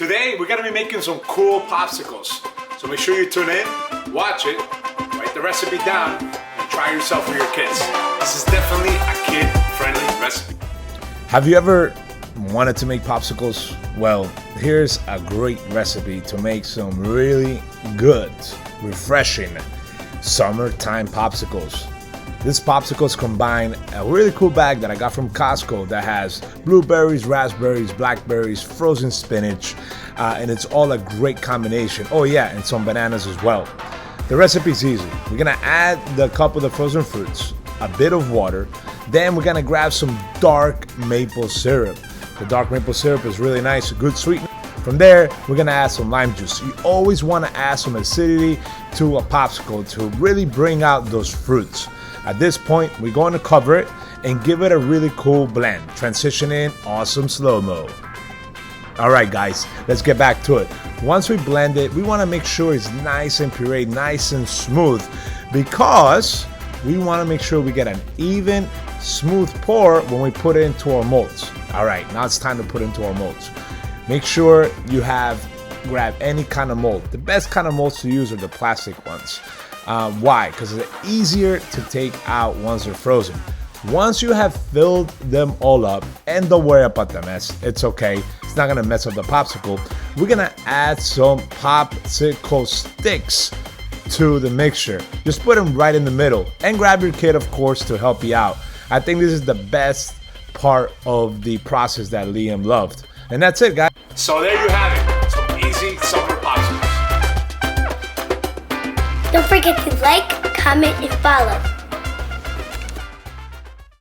Today we're gonna be making some cool popsicles. So make sure you tune in, watch it, write the recipe down, and try yourself for your kids. This is definitely a kid-friendly recipe. Have you ever wanted to make popsicles? Well, here's a great recipe to make some really good, refreshing summertime popsicles. These popsicles combine a really cool bag that I got from Costco that has blueberries, raspberries, blackberries, frozen spinach, and it's all a great combination. Oh yeah, and some bananas as well. The recipe's easy. We're gonna add the cup of the frozen fruits, a bit of water, then we're gonna grab some dark maple syrup. The dark maple syrup is really nice, a good sweetener. From there, we're gonna add some lime juice. You always wanna add some acidity to a popsicle to really bring out those fruits. At this point, we're going to cover it and give it a really cool blend. Transition in awesome slow-mo. All right, guys, let's get back to it. Once we blend it, we want to make sure it's nice and pureed, nice and smooth, because we want to make sure we get an even, smooth pour when we put it into our molds. All right, now it's time to put it into our molds. Make sure you grab any kind of mold. The best kind of molds to use are the plastic ones. Why? Because they're easier to take out once they're frozen. Once you have filled them all up, and don't worry about the mess, it's okay, it's not gonna mess up the popsicle. We're gonna add some popsicle sticks to the mixture. Just put them right in the middle, and grab your kid, of course, to help you out. I think this is the best part of the process that Liam loved. And that's it, guys. So there you have it, some easy summer popsicles. Don't forget to like, comment, and follow.